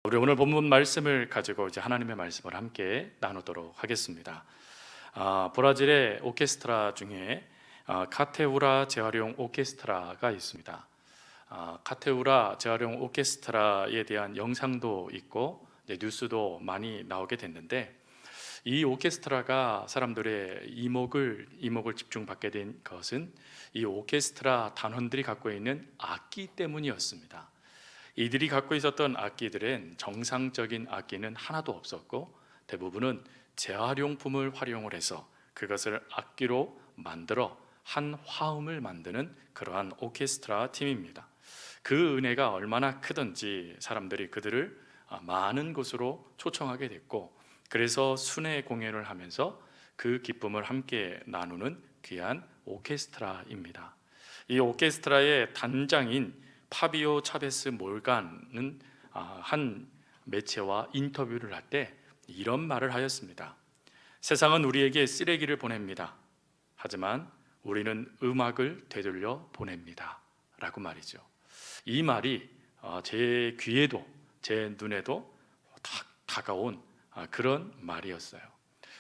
우리 오늘 본문 말씀을 가지고 이제 하나님의 말씀을 함께 나누도록 하겠습니다. 브라질의 오케스트라 중에 카테우라 재활용 오케스트라가 있습니다. 카테우라 재활용 오케스트라에 대한 영상도 있고 뉴스도 많이 나오게 됐는데, 이 오케스트라가 사람들의 이목을 집중받게 된 것은 이 오케스트라 단원들이 갖고 있는 악기 때문이었습니다. 이들이 갖고 있었던 악기들은 정상적인 악기는 하나도 없었고, 대부분은 재활용품을 활용을 해서 그것을 악기로 만들어 한 화음을 만드는 그러한 오케스트라 팀입니다. 그 은혜가 얼마나 크든지 사람들이 그들을 많은 곳으로 초청하게 됐고, 그래서 순회 공연을 하면서 그 기쁨을 함께 나누는 귀한 오케스트라입니다. 이 오케스트라의 단장인 파비오 차베스 몰간은 한 매체와 인터뷰를 할 때 이런 말을 하였습니다. 세상은 우리에게 쓰레기를 보냅니다. 하지만 우리는 음악을 되돌려 보냅니다. 라고 말이죠. 이 말이 제 귀에도 제 눈에도 딱 다가온 그런 말이었어요.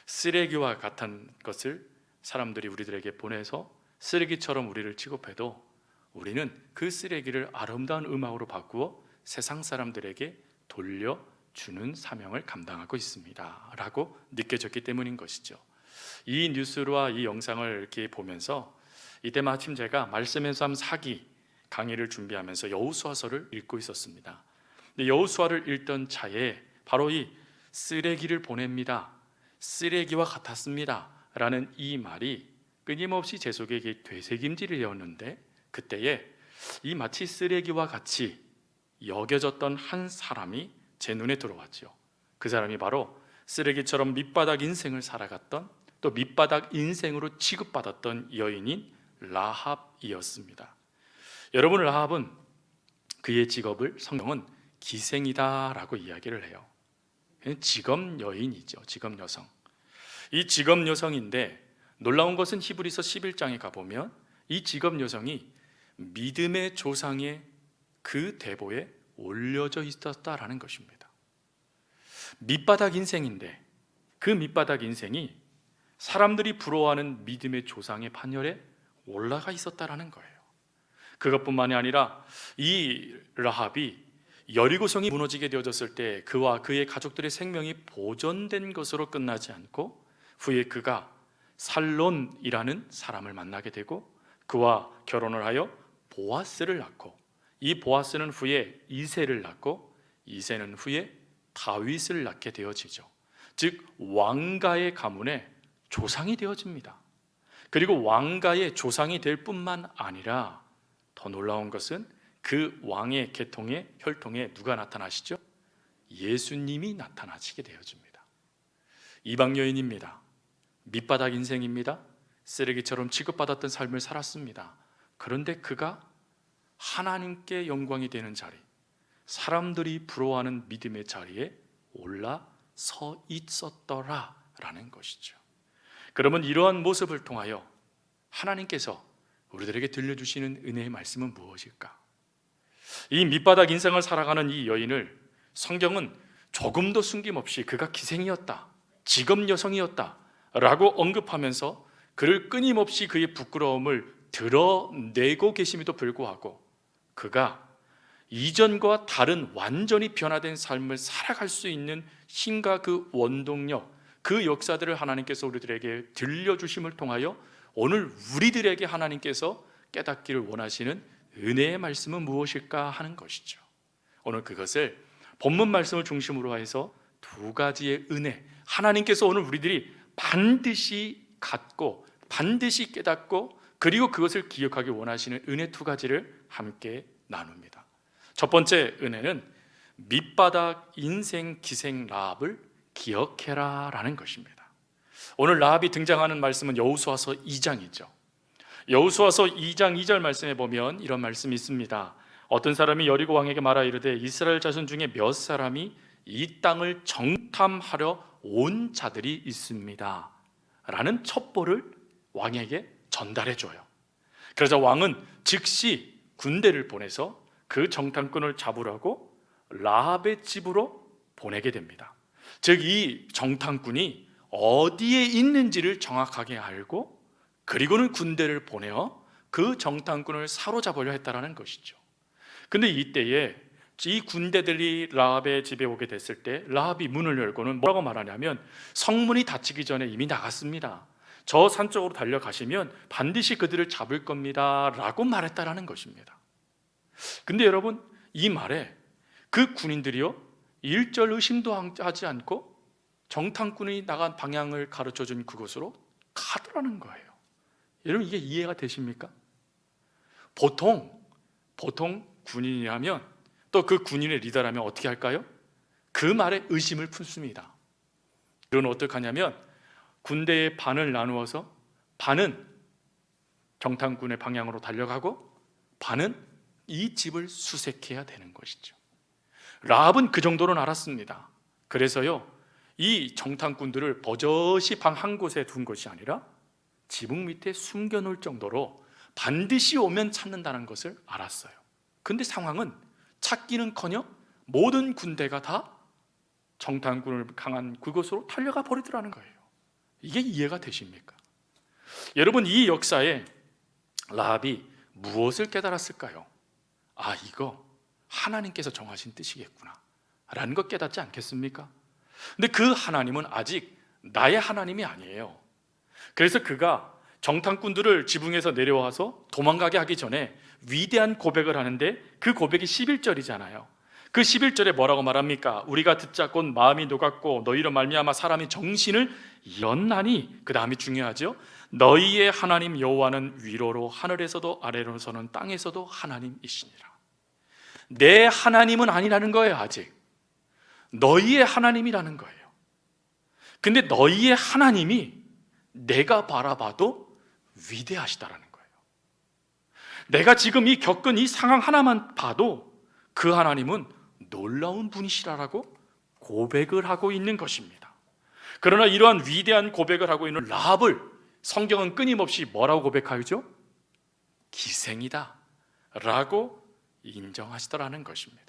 쓰레기와 같은 것을 사람들이 우리들에게 보내서 쓰레기처럼 우리를 취급해도 우리는 그 쓰레기를 아름다운 음악으로 바꾸어 세상 사람들에게 돌려주는 사명을 감당하고 있습니다 라고 느껴졌기 때문인 것이죠. 이 뉴스와 이 영상을 이렇게 보면서 이때 마침 제가 말씀의 삶 4기 강의를 준비하면서 여호수아서를 읽고 있었습니다. 근데 여호수아를 읽던 차에 바로 이 쓰레기를 보냅니다, 쓰레기와 같았습니다 라는 이 말이 끊임없이 제 속에 되새김질이 되었는데, 그때에 이 마치 쓰레기와 같이 여겨졌던 한 사람이 제 눈에 들어왔죠. 그 사람이 바로 쓰레기처럼 밑바닥 인생을 살아갔던, 또 밑바닥 인생으로 취급받았던 여인인 라합이었습니다. 여러분, 라합은 그의 직업을 성경은 기생이다라고 이야기를 해요. 직업 여인이죠. 직업 여성. 이 직업 여성인데 놀라운 것은 히브리서 11장에 가보면 이 직업 여성이 믿음의 조상의 그 대보에 올려져 있었다라는 것입니다. 밑바닥 인생인데 그 밑바닥 인생이 사람들이 부러워하는 믿음의 조상의 판열에 올라가 있었다라는 거예요. 그것뿐만이 아니라 이 라합이 여리고성이 무너지게 되어졌을 때 그와 그의 가족들의 생명이 보존된 것으로 끝나지 않고, 후에 그가 살론이라는 사람을 만나게 되고 그와 결혼을 하여 보아스를 낳고, 이 보아스는 후에 이새를 낳고 이새는 후에 다윗을 낳게 되어지죠. 즉 왕가의 가문의 조상이 되어집니다. 그리고 왕가의 조상이 될 뿐만 아니라 더 놀라운 것은 그 왕의 계통의 혈통에 누가 나타나시죠? 예수님이 나타나시게 되어집니다. 이방 여인입니다. 밑바닥 인생입니다. 쓰레기처럼 취급받았던 삶을 살았습니다. 그런데 그가 하나님께 영광이 되는 자리, 사람들이 부러워하는 믿음의 자리에 올라서 있었더라라는 것이죠. 그러면 이러한 모습을 통하여 하나님께서 우리들에게 들려주시는 은혜의 말씀은 무엇일까? 이 밑바닥 인생을 살아가는 이 여인을 성경은 조금도 숨김없이 그가 기생이었다, 직업 여성이었다 라고 언급하면서 그를 끊임없이 그의 부끄러움을 드러내고 계심에도 불구하고 그가 이전과 다른 완전히 변화된 삶을 살아갈 수 있는 힘과 그 원동력, 그 역사들을 하나님께서 우리들에게 들려주심을 통하여 오늘 우리들에게 하나님께서 깨닫기를 원하시는 은혜의 말씀은 무엇일까 하는 것이죠. 오늘 그것을 본문 말씀을 중심으로 해서 두 가지의 은혜, 하나님께서 오늘 우리들이 반드시 갖고 반드시 깨닫고 그리고 그것을 기억하기 원하시는 은혜 두 가지를 함께 나눕니다. 첫 번째 은혜는 밑바닥 인생 기생 라합을 기억해라 라는 것입니다. 오늘 라합이 등장하는 말씀은 여호수아서 2장이죠. 여호수아서 2장 2절 말씀에 보면 이런 말씀이 있습니다. 어떤 사람이 여리고 왕에게 말하 이르되 이스라엘 자손 중에 몇 사람이 이 땅을 정탐하려 온 자들이 있습니다 라는 첩보를 왕에게 전달해 줘요. 그러자 왕은 즉시 군대를 보내서 그 정탐꾼을 잡으라고 라합의 집으로 보내게 됩니다. 즉 이 정탐꾼이 어디에 있는지를 정확하게 알고 그리고는 군대를 보내어 그 정탐꾼을 사로잡으려 했다라는 것이죠. 근데 이때에 이 군대들이 라합의 집에 오게 됐을 때 라합이 문을 열고는 뭐라고 말하냐면 성문이 닫히기 전에 이미 나갔습니다. 저 산 쪽으로 달려가시면 반드시 그들을 잡을 겁니다 라고 말했다라는 것입니다. 근데 여러분, 이 말에 그 군인들이요 일절 의심도 하지 않고 정탐꾼이 나간 방향을 가르쳐준 그곳으로 가더라는 거예요. 여러분, 이게 이해가 되십니까? 보통 군인이라면, 또 그 군인의 리더라면 어떻게 할까요? 그 말에 의심을 품습니다. 그건 어떻게 하냐면 군대의 반을 나누어서 반은 정탐꾼의 방향으로 달려가고 반은 이 집을 수색해야 되는 것이죠. 라합은 그 정도는 알았습니다. 그래서요 이 정탐꾼들을 버젓이 방 한 곳에 둔 것이 아니라 지붕 밑에 숨겨놓을 정도로 반드시 오면 찾는다는 것을 알았어요. 근데 상황은 찾기는커녕 모든 군대가 다 정탐꾼을 강한 그곳으로 달려가 버리더라는 거예요. 이게 이해가 되십니까? 여러분, 이 역사에 라합이 무엇을 깨달았을까요? 아, 이거 하나님께서 정하신 뜻이겠구나 라는 것 깨닫지 않겠습니까? 근데 그 하나님은 아직 나의 하나님이 아니에요. 그래서 그가 정탐꾼들을 지붕에서 내려와서 도망가게 하기 전에 위대한 고백을 하는데 그 고백이 11절이잖아요. 그 11절에 뭐라고 말합니까? 우리가 듣자 곧 마음이 녹았고 너희로 말미암아 사람이 정신을 잃었나니, 그 다음이 중요하죠. 너희의 하나님 여호와는 위로로 하늘에서도 아래로서는 땅에서도 하나님이시니라. 내 하나님은 아니라는 거예요. 아직 너희의 하나님이라는 거예요. 근데 너희의 하나님이 내가 바라봐도 위대하시다라는 거예요. 내가 지금 이 겪은 이 상황 하나만 봐도 그 하나님은 놀라운 분이시라고 고백을 하고 있는 것입니다. 그러나 이러한 위대한 고백을 하고 있는 라합을 성경은 끊임없이 뭐라고 고백하죠? 기생이다 라고 인정하시더라는 것입니다.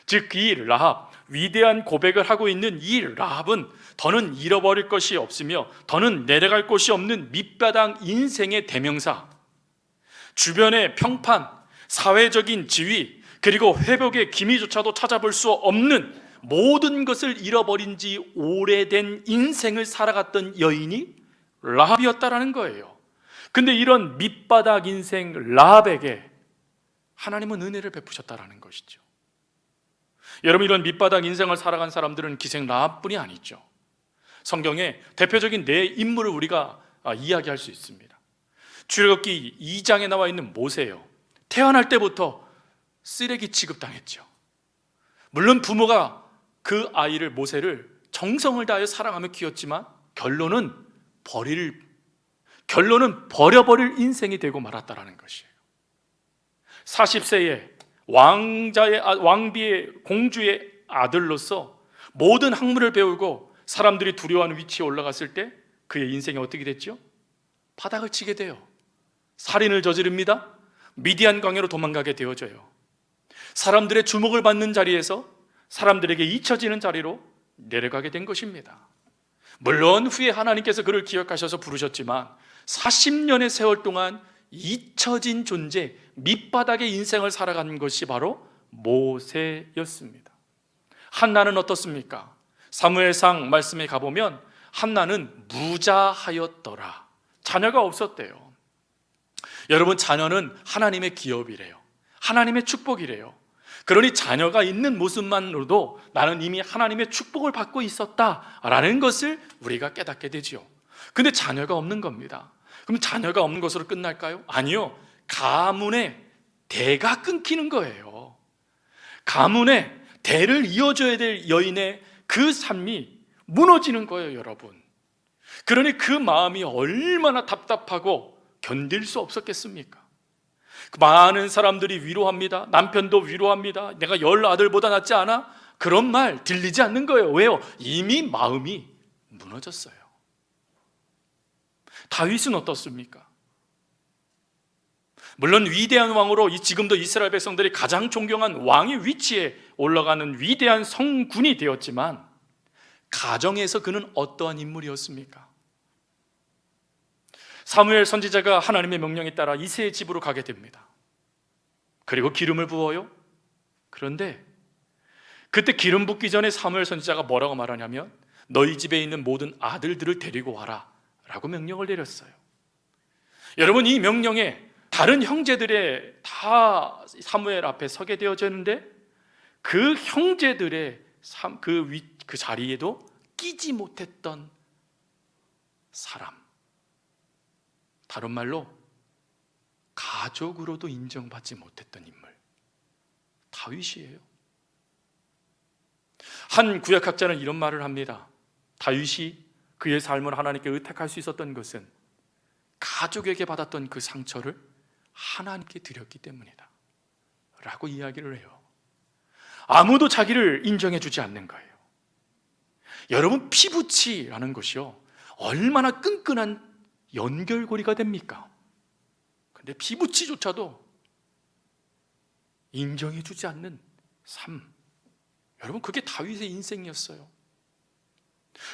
즉 이 라합, 위대한 고백을 하고 있는 이 라합은 더는 잃어버릴 것이 없으며 더는 내려갈 곳이 없는 밑바닥 인생의 대명사, 주변의 평판, 사회적인 지위, 그리고 회복의 기미조차도 찾아볼 수 없는 모든 것을 잃어버린 지 오래된 인생을 살아갔던 여인이 라합이었다라는 거예요. 근데 이런 밑바닥 인생 라합에게 하나님은 은혜를 베푸셨다라는 것이죠. 여러분, 이런 밑바닥 인생을 살아간 사람들은 기생 라합뿐이 아니죠. 성경에 대표적인 네 인물을 우리가 이야기할 수 있습니다. 출애굽기 2장에 나와 있는 모세예요. 태어날 때부터 쓰레기 취급당했죠. 물론 부모가 그 아이를, 모세를 정성을 다하여 사랑하며 키웠지만 결론은 버려버릴 인생이 되고 말았다라는 것이에요. 40세에 왕비의 공주의 아들로서 모든 학문을 배우고 사람들이 두려워하는 위치에 올라갔을 때 그의 인생이 어떻게 됐죠? 바닥을 치게 돼요. 살인을 저지릅니다. 미디안 광야로 도망가게 되어져요. 사람들의 주목을 받는 자리에서 사람들에게 잊혀지는 자리로 내려가게 된 것입니다. 물론 후에 하나님께서 그를 기억하셔서 부르셨지만 40년의 세월 동안 잊혀진 존재, 밑바닥의 인생을 살아가는 것이 바로 모세였습니다. 한나는 어떻습니까? 사무엘상 말씀에 가보면 한나는 무자하였더라. 자녀가 없었대요. 여러분, 자녀는 하나님의 기업이래요. 하나님의 축복이래요. 그러니 자녀가 있는 모습만으로도 나는 이미 하나님의 축복을 받고 있었다라는 것을 우리가 깨닫게 되지요. 근데 자녀가 없는 겁니다. 그럼 자녀가 없는 것으로 끝날까요? 아니요. 가문의 대가 끊기는 거예요. 가문의 대를 이어줘야 될 여인의 그 삶이 무너지는 거예요, 여러분. 그러니 그 마음이 얼마나 답답하고 견딜 수 없었겠습니까? 많은 사람들이 위로합니다. 남편도 위로합니다. 내가 10아들보다 낫지 않아? 그런 말 들리지 않는 거예요. 왜요? 이미 마음이 무너졌어요. 다윗은 어떻습니까? 물론 위대한 왕으로 지금도 이스라엘 백성들이 가장 존경한 왕의 위치에 올라가는 위대한 성군이 되었지만, 가정에서 그는 어떠한 인물이었습니까? 사무엘 선지자가 하나님의 명령에 따라 이새의 집으로 가게 됩니다. 그리고 기름을 부어요. 그런데 그때 기름 붓기 전에 사무엘 선지자가 뭐라고 말하냐면, 너희 집에 있는 모든 아들들을 데리고 와라 라고 명령을 내렸어요. 여러분, 이 명령에 다른 형제들의 다 사무엘 앞에 서게 되어졌는데, 그 형제들의 그 자리에도 끼지 못했던 사람, 다른 말로 가족으로도 인정받지 못했던 인물, 다윗이에요. 한 구약학자는 이런 말을 합니다. 다윗이 그의 삶을 하나님께 의탁할 수 있었던 것은 가족에게 받았던 그 상처를 하나님께 드렸기 때문이다 라고 이야기를 해요. 아무도 자기를 인정해 주지 않는 거예요. 여러분, 피부치라는 것이요, 얼마나 끈끈한 연결고리가 됩니까? 근데 피부치조차도 인정해 주지 않는 삶, 여러분, 그게 다윗의 인생이었어요.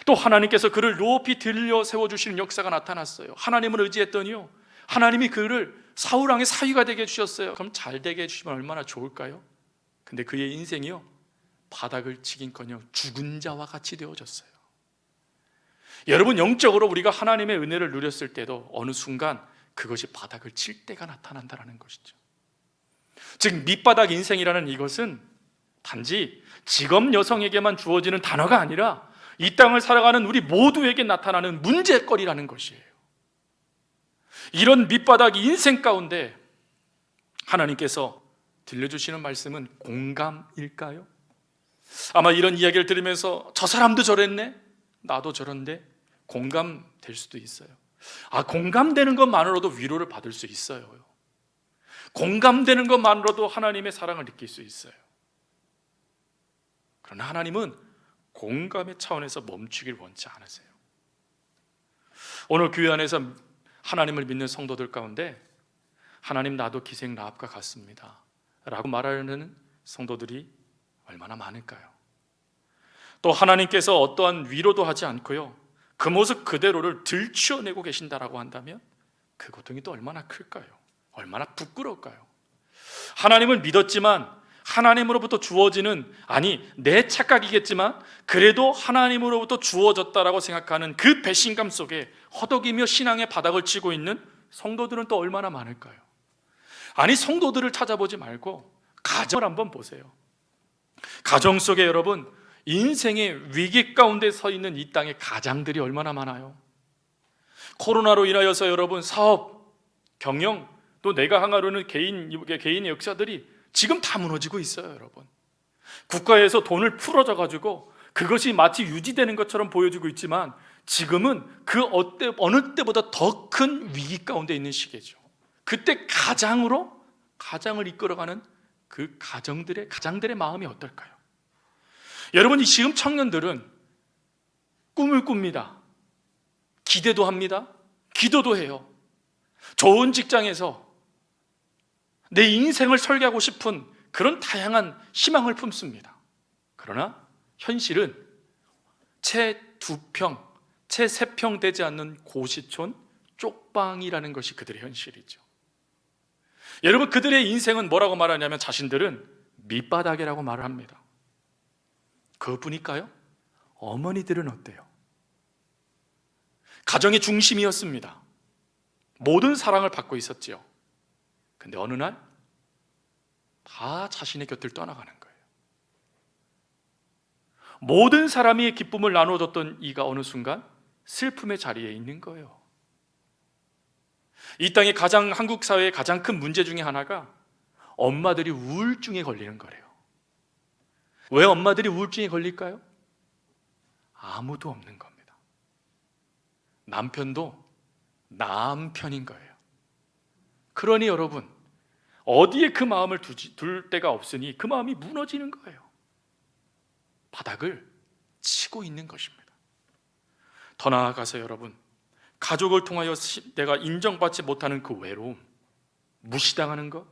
또 하나님께서 그를 높이 들려 세워주시는 역사가 나타났어요. 하나님을 의지했더니요, 하나님이 그를 사울왕의 사위가 되게 해주셨어요. 그럼 잘 되게 해주시면 얼마나 좋을까요? 근데 그의 인생이요, 바닥을 치긴커녕 죽은 자와 같이 되어졌어요. 여러분, 영적으로 우리가 하나님의 은혜를 누렸을 때도 어느 순간 그것이 바닥을 칠 때가 나타난다는 것이죠. 즉, 밑바닥 인생이라는 이것은 단지 직업 여성에게만 주어지는 단어가 아니라 이 땅을 살아가는 우리 모두에게 나타나는 문제거리라는 것이에요. 이런 밑바닥 인생 가운데 하나님께서 들려주시는 말씀은 공감일까요? 아마 이런 이야기를 들으면서 저 사람도 저랬네, 나도 저런데, 공감될 수도 있어요. 공감되는 것만으로도 위로를 받을 수 있어요. 공감되는 것만으로도 하나님의 사랑을 느낄 수 있어요. 그러나 하나님은 공감의 차원에서 멈추길 원치 않으세요. 오늘 교회 안에서 하나님을 믿는 성도들 가운데 하나님, 나도 기생 라합과 같습니다 라고 말하는 성도들이 얼마나 많을까요? 또 하나님께서 어떠한 위로도 하지 않고요, 그 모습 그대로를 들추어내고 계신다라고 한다면 그 고통이 또 얼마나 클까요? 얼마나 부끄러울까요? 하나님을 믿었지만 하나님으로부터 주어지는, 내 착각이겠지만 그래도 하나님으로부터 주어졌다라고 생각하는 그 배신감 속에 허덕이며 신앙의 바닥을 치고 있는 성도들은 또 얼마나 많을까요? 성도들을 찾아보지 말고 가정을 한번 보세요. 가정 속에 여러분, 인생의 위기 가운데 서 있는 이 땅의 가장들이 얼마나 많아요. 코로나로 인하여서 여러분, 사업, 경영, 또 내가 항아로는 개인의 역사들이 지금 다 무너지고 있어요. 여러분, 국가에서 돈을 풀어줘 가지고 그것이 마치 유지되는 것처럼 보여지고 있지만 지금은 어느 때보다 더 큰 위기 가운데 있는 시기죠. 그때 가장을 이끌어가는 그 가장들의 마음이 어떨까요? 여러분, 지금 청년들은 꿈을 꿉니다. 기대도 합니다. 기도도 해요. 좋은 직장에서 내 인생을 설계하고 싶은 그런 다양한 희망을 품습니다. 그러나 현실은 채 2평, 채 3평 되지 않는 고시촌 쪽방이라는 것이 그들의 현실이죠. 여러분, 그들의 인생은 뭐라고 말하냐면 자신들은 밑바닥이라고 말을 합니다. 그것뿐일까요? 어머니들은 어때요? 가정의 중심이었습니다. 모든 사랑을 받고 있었지요. 근데 어느 날 다 자신의 곁을 떠나가는 거예요. 모든 사람이 기쁨을 나눠줬던 이가 어느 순간 슬픔의 자리에 있는 거예요. 이 땅의 한국 사회의 가장 큰 문제 중에 하나가 엄마들이 우울증에 걸리는 거래요. 왜 엄마들이 우울증에 걸릴까요? 아무도 없는 겁니다. 남편도 남편인 거예요. 그러니 여러분, 어디에 그 마음을 둘 데가 없으니 그 마음이 무너지는 거예요. 바닥을 치고 있는 것입니다. 더 나아가서 여러분, 가족을 통하여 내가 인정받지 못하는 그 외로움, 무시당하는 것,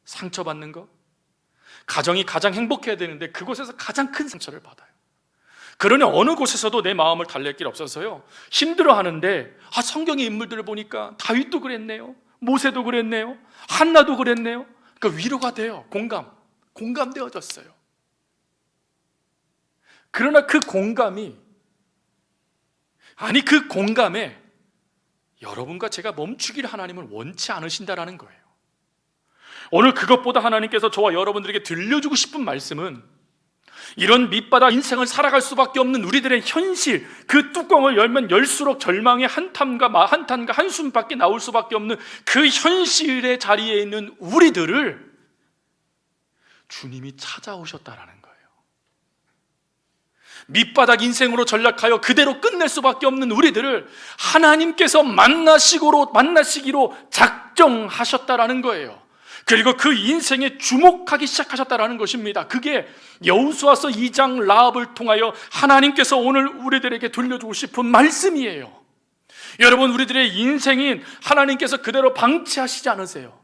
상처받는 것, 가정이 가장 행복해야 되는데 그곳에서 가장 큰 상처를 받아요. 그러니 어느 곳에서도 내 마음을 달랠 길 없어서요, 힘들어하는데 성경의 인물들을 보니까 다윗도 그랬네요, 모세도 그랬네요, 한나도 그랬네요. 그러니까 위로가 돼요. 공감되어졌어요. 그러나 그 공감에 여러분과 제가 멈추기를 하나님은 원치 않으신다라는 거예요. 오늘 그것보다 하나님께서 저와 여러분들에게 들려주고 싶은 말씀은, 이런 밑바닥 인생을 살아갈 수밖에 없는 우리들의 현실, 그 뚜껑을 열면 열수록 절망의 한탄과 한숨밖에 나올 수밖에 없는 그 현실의 자리에 있는 우리들을 주님이 찾아오셨다라는 거예요. 밑바닥 인생으로 전락하여 그대로 끝낼 수밖에 없는 우리들을 하나님께서 만나시기로 작정하셨다라는 거예요. 그리고 그 인생에 주목하기 시작하셨다라는 것입니다. 그게 여호수아서 2장 라합을 통하여 하나님께서 오늘 우리들에게 들려주고 싶은 말씀이에요. 여러분, 우리들의 인생인 하나님께서 그대로 방치하시지 않으세요.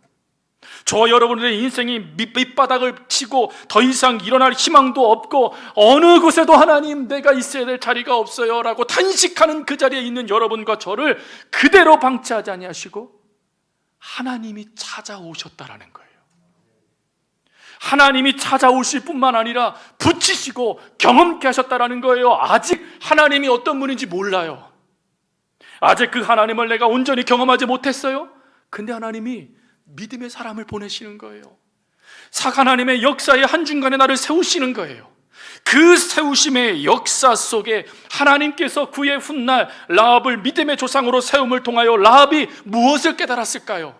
저와 여러분들의 인생이 밑바닥을 치고 더 이상 일어날 희망도 없고 어느 곳에도 하나님 내가 있어야 될 자리가 없어요 라고 탄식하는 그 자리에 있는 여러분과 저를 그대로 방치하지 아니하시고 하나님이 찾아오셨다라는 거예요. 하나님이 찾아오실 뿐만 아니라 붙이시고 경험케 하셨다라는 거예요. 아직 하나님이 어떤 분인지 몰라요. 아직 그 하나님을 내가 온전히 경험하지 못했어요. 근데 하나님이 믿음의 사람을 보내시는 거예요. 하나님의 역사의 한중간에 나를 세우시는 거예요. 그 세우심의 역사 속에 하나님께서 그의 훗날 라합을 믿음의 조상으로 세움을 통하여 라합이 무엇을 깨달았을까요?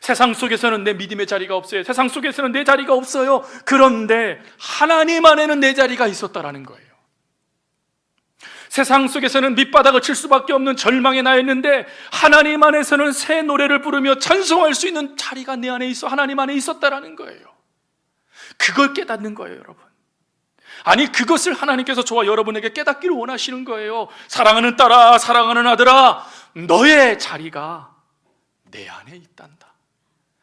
세상 속에서는 내 믿음의 자리가 없어요. 세상 속에서는 내 자리가 없어요. 그런데 하나님 안에는 내 자리가 있었다라는 거예요. 세상 속에서는 밑바닥을 칠 수밖에 없는 절망에 나 있는데 하나님 안에서는 새 노래를 부르며 찬송할 수 있는 자리가 내 안에 있어 하나님 안에 있었다라는 거예요. 그걸 깨닫는 거예요, 여러분. 아니, 그것을 하나님께서 저와 여러분에게 깨닫기를 원하시는 거예요. 사랑하는 딸아, 사랑하는 아들아, 너의 자리가 내 안에 있단다.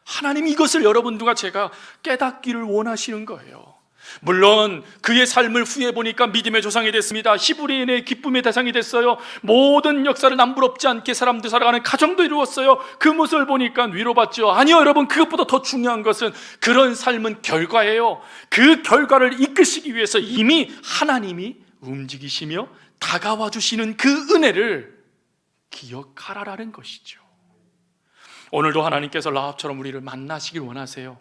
하나님이 이것을 여러분들과 제가 깨닫기를 원하시는 거예요. 물론 그의 삶을 후에 보니까 믿음의 조상이 됐습니다. 히브리인의 기쁨의 대상이 됐어요. 모든 역사를 남부럽지 않게 사람들 살아가는 가정도 이루었어요. 그 모습을 보니까 위로받죠. 아니요, 여러분, 그것보다 더 중요한 것은 그런 삶은 결과예요. 그 결과를 이끄시기 위해서 이미 하나님이 움직이시며 다가와 주시는 그 은혜를 기억하라라는 것이죠. 오늘도 하나님께서 라합처럼 우리를 만나시길 원하세요.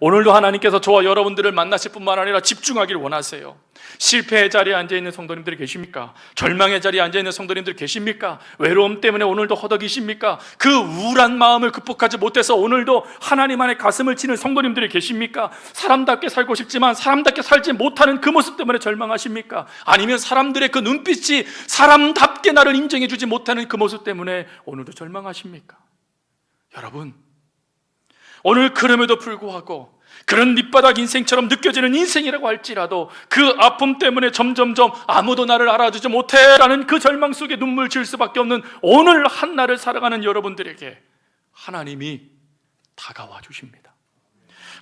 오늘도 하나님께서 저와 여러분들을 만나실 뿐만 아니라 집중하길 원하세요. 실패의 자리에 앉아있는 성도님들이 계십니까? 절망의 자리에 앉아있는 성도님들 계십니까? 외로움 때문에 오늘도 허덕이십니까? 그 우울한 마음을 극복하지 못해서 오늘도 하나님 안에 가슴을 치는 성도님들이 계십니까? 사람답게 살고 싶지만 사람답게 살지 못하는 그 모습 때문에 절망하십니까? 아니면 사람들의 그 눈빛이 사람답게 나를 인정해 주지 못하는 그 모습 때문에 오늘도 절망하십니까? 여러분, 오늘 그럼에도 불구하고 그런 밑바닥 인생처럼 느껴지는 인생이라고 할지라도 그 아픔 때문에 점점점 아무도 나를 알아주지 못해라는 그 절망 속에 눈물 지을 수밖에 없는 오늘 한날을 살아가는 여러분들에게 하나님이 다가와 주십니다.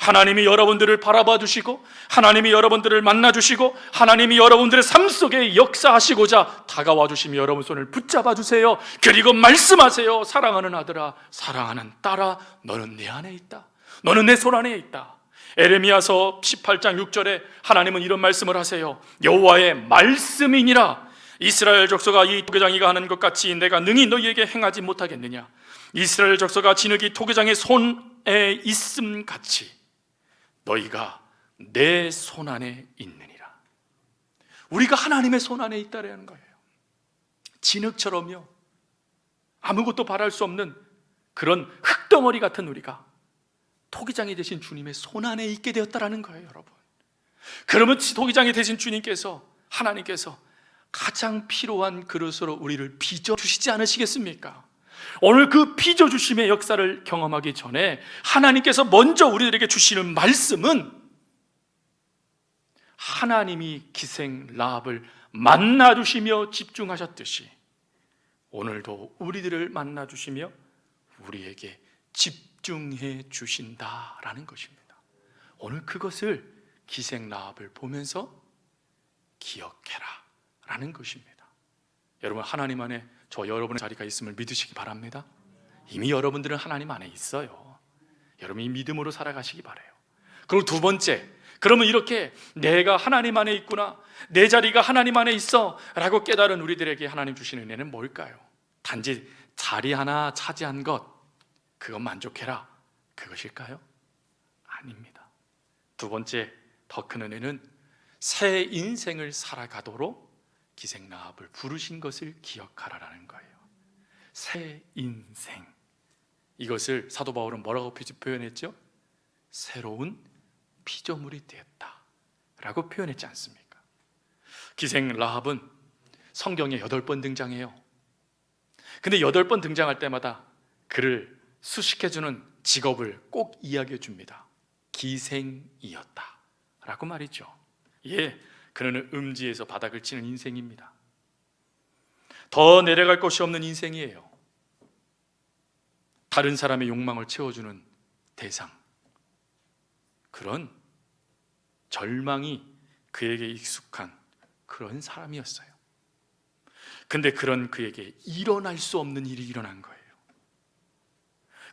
하나님이 여러분들을 바라봐 주시고 하나님이 여러분들을 만나 주시고 하나님이 여러분들의 삶 속에 역사하시고자 다가와 주시며 여러분 손을 붙잡아 주세요. 그리고 말씀하세요. 사랑하는 아들아, 사랑하는 딸아, 너는 내 안에 있다. 너는 내 손 안에 있다. 에레미야서 18장 6절에 하나님은 이런 말씀을 하세요. 여호와의 말씀이니라. 이스라엘 족속아, 이 토기장이가 하는 것 같이 내가 능히 너희에게 행하지 못하겠느냐. 이스라엘 족속아, 진흙이 토기장의 손에 있음 같이 너희가 내 손 안에 있느니라. 우리가 하나님의 손 안에 있다라는 거예요. 진흙처럼요, 아무것도 바랄 수 없는 그런 흙덩어리 같은 우리가 토기장이 되신 주님의 손 안에 있게 되었다라는 거예요, 여러분. 그러면 토기장이 되신 주님께서, 하나님께서 가장 필요한 그릇으로 우리를 빚어주시지 않으시겠습니까? 오늘 그 빚어주심의 역사를 경험하기 전에 하나님께서 먼저 우리들에게 주시는 말씀은 하나님이 기생 라합을 만나주시며 집중하셨듯이 오늘도 우리들을 만나주시며 우리에게 집중해 주신다라는 것입니다. 오늘 그것을 기생 라합을 보면서 기억해라 라는 것입니다. 여러분, 하나님 안에 저 여러분의 자리가 있음을 믿으시기 바랍니다. 이미 여러분들은 하나님 안에 있어요. 여러분이 믿음으로 살아가시기 바라요. 그리고 두 번째, 그러면 이렇게 내가 하나님 안에 있구나, 내 자리가 하나님 안에 있어 라고 깨달은 우리들에게 하나님 주시는 은혜는 뭘까요? 단지 자리 하나 차지한 것, 그것 만족해라, 그것일까요? 아닙니다. 두 번째, 더 큰 은혜는 새 인생을 살아가도록 기생 라합을 부르신 것을 기억하라라는 거예요. 새 인생, 이것을 사도 바울은 뭐라고 표현했죠? 새로운 피조물이 되었다 라고 표현했지 않습니까? 기생 라합은 성경에 8번 등장해요. 근데 8번 등장할 때마다 그를 수식해주는 직업을 꼭 이야기해 줍니다. 기생이었다 라고 말이죠. 예, 그는 음지에서 바닥을 치는 인생입니다. 더 내려갈 곳이 없는 인생이에요. 다른 사람의 욕망을 채워주는 대상, 그런 절망이 그에게 익숙한 그런 사람이었어요. 근데 그런 그에게 일어날 수 없는 일이 일어난 거예요.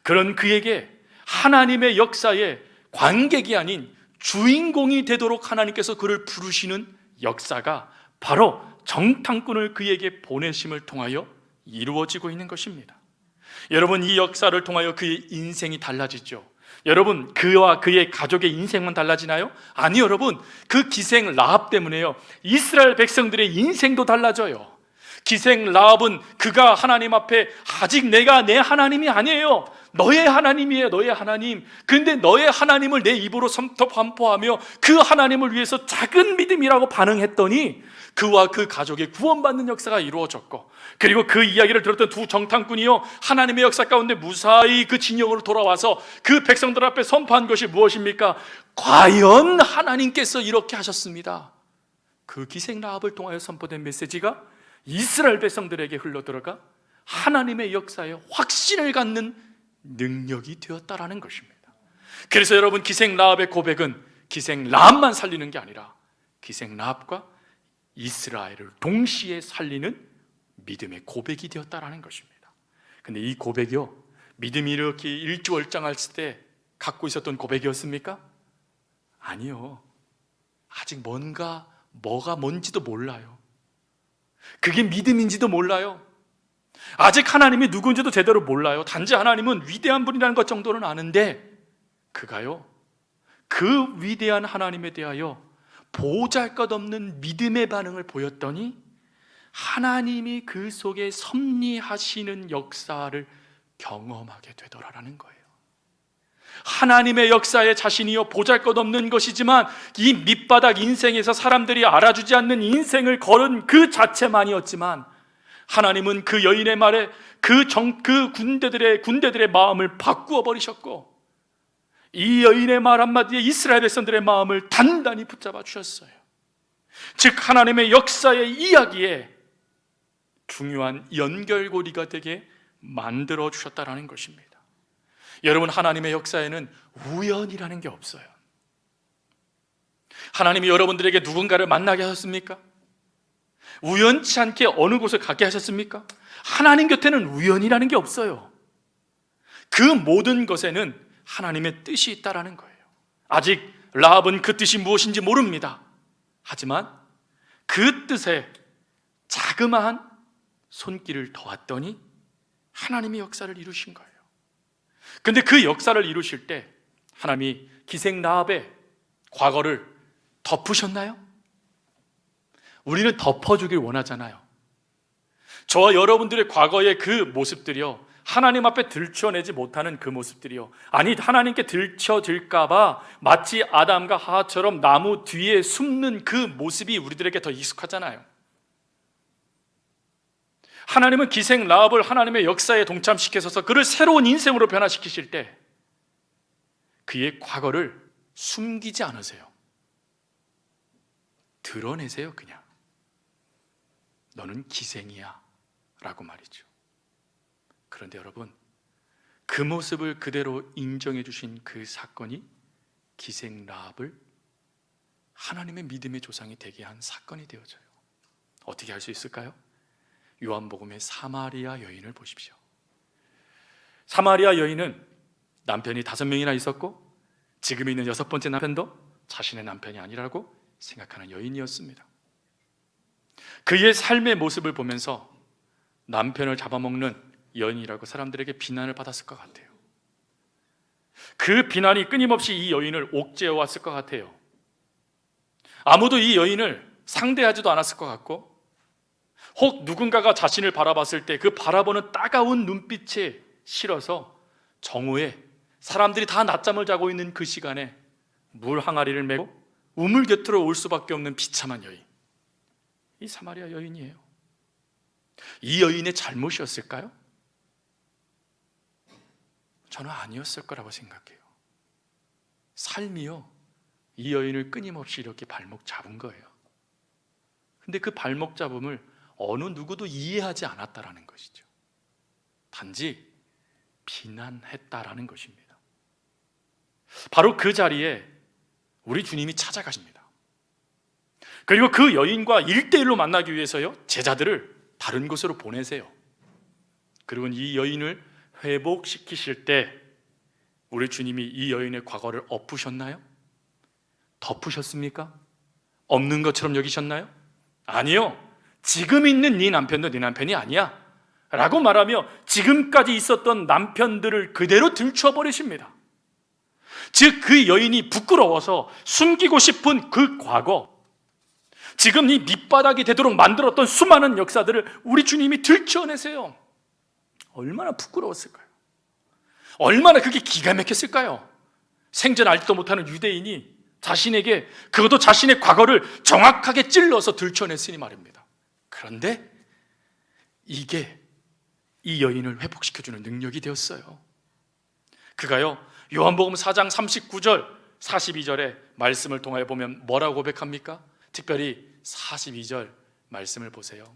그런 그에게 하나님의 역사에 관객이 아닌 주인공이 되도록 하나님께서 그를 부르시는 역사가 바로 정탐꾼을 그에게 보내심을 통하여 이루어지고 있는 것입니다. 여러분, 이 역사를 통하여 그의 인생이 달라지죠. 여러분, 그와 그의 가족의 인생만 달라지나요? 아니, 여러분, 그 기생 라합 때문에요, 이스라엘 백성들의 인생도 달라져요. 기생 라합은 그가 하나님 앞에 아직 내가 내 하나님이 아니에요, 너의 하나님이에요, 너의 하나님. 그런데 너의 하나님을 내 입으로 선포하며 그 하나님을 위해서 작은 믿음이라고 반응했더니 그와 그 가족의 구원받는 역사가 이루어졌고, 그리고 그 이야기를 들었던 두 정탐꾼이요, 하나님의 역사 가운데 무사히 그 진영으로 돌아와서 그 백성들 앞에 선포한 것이 무엇입니까? 과연 하나님께서 이렇게 하셨습니다. 그 기생 라합을 통하여 선포된 메시지가 이스라엘 백성들에게 흘러들어가 하나님의 역사에 확신을 갖는 능력이 되었다라는 것입니다. 그래서 여러분, 기생 라합의 고백은 기생 라합만 살리는 게 아니라 기생 라합과 이스라엘을 동시에 살리는 믿음의 고백이 되었다라는 것입니다. 근데 이 고백이요, 믿음이 이렇게 일주월장했을 때 갖고 있었던 고백이었습니까? 아니요. 아직 뭐가 뭔지도 몰라요. 그게 믿음인지도 몰라요. 아직 하나님이 누군지도 제대로 몰라요. 단지 하나님은 위대한 분이라는 것 정도는 아는데, 그가요, 그 위대한 하나님에 대하여 보잘것없는 믿음의 반응을 보였더니 하나님이 그 속에 섭리하시는 역사를 경험하게 되더라라는 거예요. 하나님의 역사에 자신이요 보잘것없는 것이지만 이 밑바닥 인생에서 사람들이 알아주지 않는 인생을 걸은 그 자체만이었지만, 하나님은 그 여인의 말에 그 군대들의 마음을 바꾸어 버리셨고, 이 여인의 말 한마디에 이스라엘 백성들의 마음을 단단히 붙잡아 주셨어요. 즉, 하나님의 역사의 이야기에 중요한 연결고리가 되게 만들어 주셨다라는 것입니다. 여러분, 하나님의 역사에는 우연이라는 게 없어요. 하나님이 여러분들에게 누군가를 만나게 하셨습니까? 우연치 않게 어느 곳을 가게 하셨습니까? 하나님 곁에는 우연이라는 게 없어요. 그 모든 것에는 하나님의 뜻이 있다라는 거예요. 아직 라합은 그 뜻이 무엇인지 모릅니다. 하지만 그 뜻에 자그마한 손길을 더했더니 하나님의 역사를 이루신 거예요. 근데 그 역사를 이루실 때 하나님이 기생 라합의 과거를 덮으셨나요? 우리는 덮어주길 원하잖아요. 저와 여러분들의 과거의 그 모습들이요, 하나님 앞에 들춰내지 못하는 그 모습들이요, 아니 하나님께 들춰질까봐 마치 아담과 하와처럼 나무 뒤에 숨는 그 모습이 우리들에게 더 익숙하잖아요. 하나님은 기생 라합을 하나님의 역사에 동참시켜서 그를 새로운 인생으로 변화시키실 때 그의 과거를 숨기지 않으세요. 드러내세요. 그냥 너는 기생이야 라고 말이죠. 그런데 여러분, 그 모습을 그대로 인정해 주신 그 사건이 기생 라합을 하나님의 믿음의 조상이 되게 한 사건이 되어져요. 어떻게 할 수 있을까요? 요한복음의 사마리아 여인을 보십시오. 사마리아 여인은 남편이 5명이나 있었고 지금 있는 6번째 남편도 자신의 남편이 아니라고 생각하는 여인이었습니다. 그의 삶의 모습을 보면서 남편을 잡아먹는 여인이라고 사람들에게 비난을 받았을 것 같아요. 그 비난이 끊임없이 이 여인을 옥죄어 왔을 것 같아요. 아무도 이 여인을 상대하지도 않았을 것 같고, 혹 누군가가 자신을 바라봤을 때 그 바라보는 따가운 눈빛에 싫어서 정오에 사람들이 다 낮잠을 자고 있는 그 시간에 물 항아리를 메고 우물 곁으로 올 수밖에 없는 비참한 여인, 이 사마리아 여인이에요. 이 여인의 잘못이었을까요? 저는 아니었을 거라고 생각해요. 삶이요, 이 여인을 끊임없이 이렇게 발목 잡은 거예요. 근데 그 발목 잡음을 어느 누구도 이해하지 않았다라는 것이죠. 단지 비난했다라는 것입니다. 바로 그 자리에 우리 주님이 찾아가십니다. 그리고 그 여인과 1대1로 만나기 위해서요, 제자들을 다른 곳으로 보내세요. 그리고 이 여인을 회복시키실 때 우리 주님이 이 여인의 과거를 엎으셨나요? 덮으셨습니까? 없는 것처럼 여기셨나요? 아니요. 지금 있는 네 남편도 네 남편이 아니야 라고 말하며 지금까지 있었던 남편들을 그대로 들춰버리십니다. 즉 그 여인이 부끄러워서 숨기고 싶은 그 과거, 지금 이 밑바닥이 되도록 만들었던 수많은 역사들을 우리 주님이 들춰내세요. 얼마나 부끄러웠을까요? 얼마나 그게 기가 막혔을까요? 생전 알지도 못하는 유대인이 자신에게, 그것도 자신의 과거를 정확하게 찔러서 들춰냈으니 말입니다. 그런데 이게 이 여인을 회복시켜주는 능력이 되었어요. 그가요, 요한복음 4장 39절 42절의 말씀을 통하여 보면 뭐라고 고백합니까? 특별히 42절 말씀을 보세요.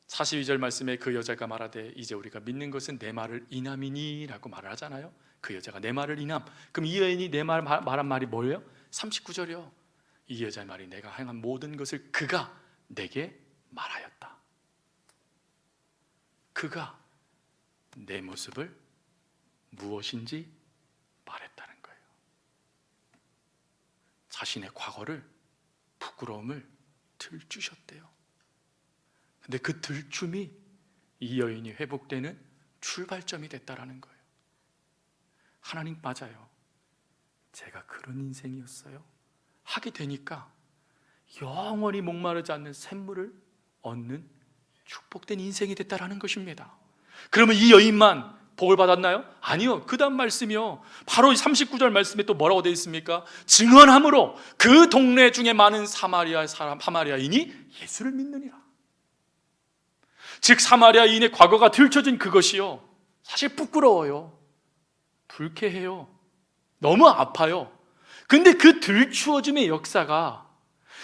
42절 말씀에 그 여자가 말하되 이제 우리가 믿는 것은 내 말을 인함이니 라고 말을 하잖아요. 그 여자가 내 말을 인함. 그럼 이 여인이 내 말한 말이 뭐예요? 39절이요. 이 여자의 말이 내가 행한 모든 것을 그가 내게 말하였다. 그가 내 모습을 무엇인지 말했다는 거예요. 자신의 과거를, 부끄러움을 들추셨대요. 근데 그 들춤이 이 여인이 회복되는 출발점이 됐다라는 거예요. 하나님, 맞아요. 제가 그런 인생이었어요. 하게 되니까 영원히 목마르지 않는 샘물을 얻는 축복된 인생이 됐다라는 것입니다. 그러면 이 여인만 복을 받았나요? 아니요. 그 다음 말씀이요, 바로 39절 말씀에 또 뭐라고 되어 있습니까? 증언함으로 그 동네 중에 많은 사마리아인이 예수를 믿느니라. 즉 사마리아인의 과거가 들춰진 그것이요, 사실 부끄러워요, 불쾌해요, 너무 아파요. 근데 그 들추어짐의 역사가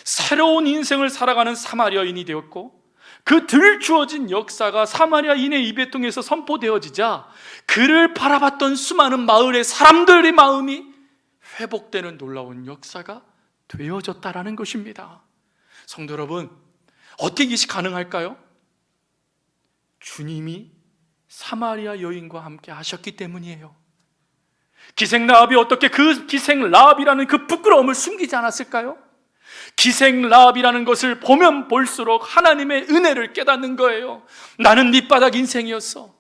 새로운 인생을 살아가는 사마리아인이 되었고, 그 들추어진 역사가 사마리아인의 입에 통해서 선포되어지자 그를 바라봤던 수많은 마을의 사람들의 마음이 회복되는 놀라운 역사가 되어졌다라는 것입니다. 성도 여러분, 어떻게 이것이 가능할까요? 주님이 사마리아 여인과 함께 하셨기 때문이에요. 기생 라합이 어떻게 그 기생 라합이라는 그 부끄러움을 숨기지 않았을까요? 기생 라합이라는 것을 보면 볼수록 하나님의 은혜를 깨닫는 거예요. 나는 밑바닥 인생이었어.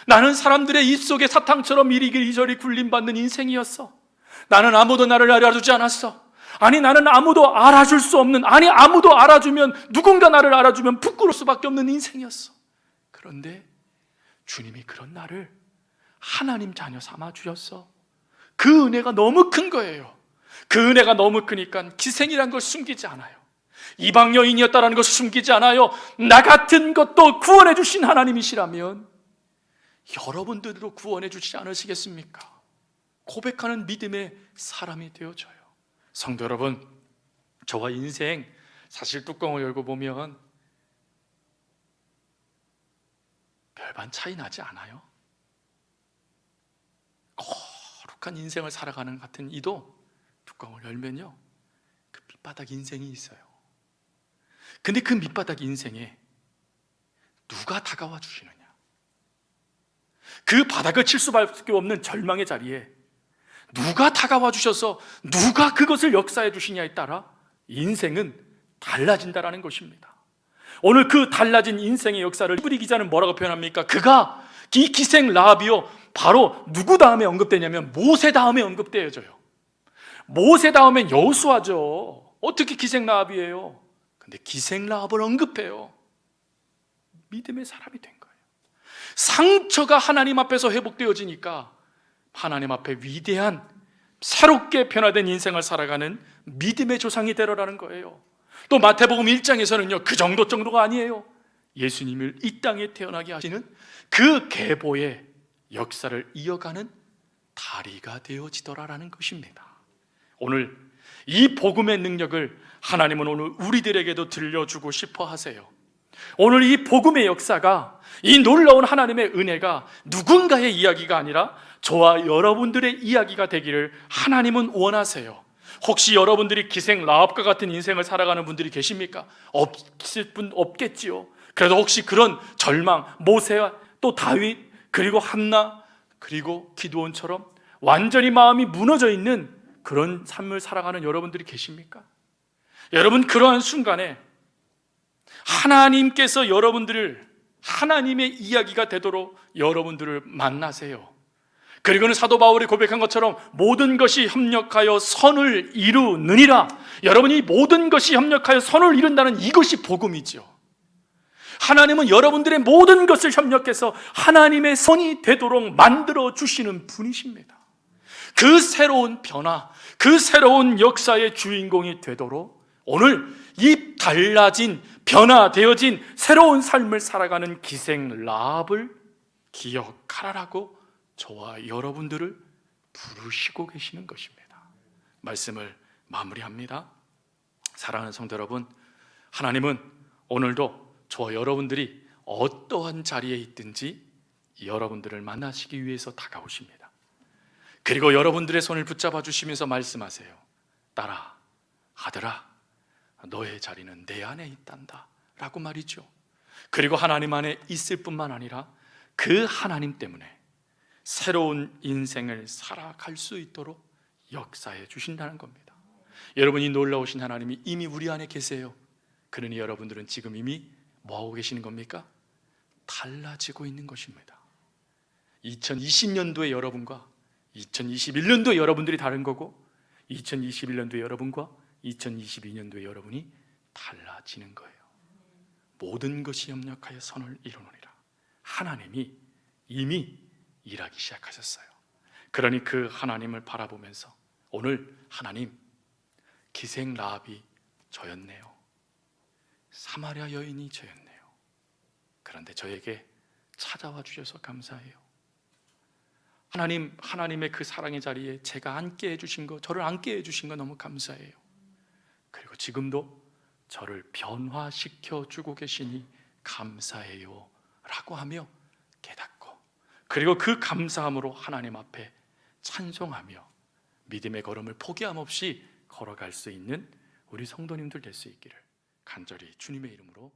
나는 사람들의 입속에 사탕처럼 이리저리 굴림받는 인생이었어. 나는 아무도 나를 알아주지 않았어. 아니, 나는 아무도 알아줄 수 없는, 아니 아무도 알아주면, 누군가 나를 알아주면 부끄러울 수밖에 없는 인생이었어. 그런데 주님이 그런 나를 하나님 자녀 삼아 주셨어. 그 은혜가 너무 큰 거예요. 그 은혜가 너무 크니까 기생이란 걸 숨기지 않아요. 이방 여인이었다는 것을 숨기지 않아요. 나 같은 것도 구원해 주신 하나님이시라면 여러분들도 구원해 주시지 않으시겠습니까? 고백하는 믿음의 사람이 되어줘요. 성도 여러분, 저와 인생 사실 뚜껑을 열고 보면 별반 차이 나지 않아요. 거룩한 인생을 살아가는 같은 이도 뚜껑을 열면요, 그 밑바닥 인생이 있어요. 근데 그 밑바닥 인생에 누가 다가와 주시느냐, 그 바닥을 칠 수밖에 없는 절망의 자리에 누가 다가와 주셔서 누가 그것을 역사해 주시냐에 따라 인생은 달라진다라는 것입니다. 오늘 그 달라진 인생의 역사를 히브리 기자는 뭐라고 표현합니까? 그가 이 기생 라합이요, 바로 누구 다음에 언급되냐면 모세 다음에 언급되어져요. 모세 다음엔 여호수아죠. 어떻게 기생 라합이에요? 근데 기생 라합을 언급해요. 믿음의 사람이 된 거예요. 상처가 하나님 앞에서 회복되어지니까 하나님 앞에 위대한 새롭게 변화된 인생을 살아가는 믿음의 조상이 되라는 거예요. 또 마태복음 1장에서는요, 그 정도가 아니에요. 예수님을 이 땅에 태어나게 하시는 그 계보의 역사를 이어가는 다리가 되어지더라라는 것입니다. 오늘 이 복음의 능력을 하나님은 오늘 우리들에게도 들려주고 싶어 하세요. 오늘 이 복음의 역사가, 이 놀라운 하나님의 은혜가 누군가의 이야기가 아니라 저와 여러분들의 이야기가 되기를 하나님은 원하세요. 혹시 여러분들이 기생 라합과 같은 인생을 살아가는 분들이 계십니까? 없을 분 없겠지요. 그래도 혹시 그런 절망, 모세와 또 다윗, 그리고 한나, 그리고 기드온처럼 완전히 마음이 무너져 있는 그런 삶을 살아가는 여러분들이 계십니까? 여러분, 그러한 순간에 하나님께서 여러분들을 하나님의 이야기가 되도록 여러분들을 만나세요. 그리고는 사도 바울이 고백한 것처럼 모든 것이 협력하여 선을 이루느니라. 여러분이 모든 것이 협력하여 선을 이룬다는 이것이 복음이죠. 하나님은 여러분들의 모든 것을 협력해서 하나님의 선이 되도록 만들어 주시는 분이십니다. 그 새로운 변화, 그 새로운 역사의 주인공이 되도록 오늘 이 달라진, 변화되어진 새로운 삶을 살아가는 기생 라합을 기억하라라고 저와 여러분들을 부르시고 계시는 것입니다. 말씀을 마무리합니다. 사랑하는 성도 여러분, 하나님은 오늘도 저와 여러분들이 어떠한 자리에 있든지 여러분들을 만나시기 위해서 다가오십니다. 그리고 여러분들의 손을 붙잡아 주시면서 말씀하세요. 딸아, 아들아, 너의 자리는 내 안에 있단다 라고 말이죠. 그리고 하나님 안에 있을 뿐만 아니라 그 하나님 때문에 새로운 인생을 살아갈 수 있도록 역사해 주신다는 겁니다. 여러분이 놀라우신 하나님이 이미 우리 안에 계세요. 그러니 여러분들은 지금 이미 뭐하고 계시는 겁니까? 달라지고 있는 것입니다. 2020년도의 여러분과 2021년도의 여러분들이 다른 거고, 2021년도의 여러분과 2022년도의 여러분이 달라지는 거예요. 모든 것이 협력하여 선을 이루느니라. 하나님이 이미 일하기 시작하셨어요. 그러니 그 하나님을 바라보면서 오늘 하나님, 기생 라합이 저였네요. 사마리아 여인이 저였네요. 그런데 저에게 찾아와 주셔서 감사해요. 하나님, 하나님의 그 사랑의 자리에 제가 앉게 해주신 거, 저를 앉게 해주신 거 너무 감사해요. 그리고 지금도 저를 변화시켜 주고 계시니 감사해요 라고 하며 깨닫고, 그리고 그 감사함으로 하나님 앞에 찬송하며 믿음의 걸음을 포기함 없이 걸어갈 수 있는 우리 성도님들 될 수 있기를 간절히 주님의 이름으로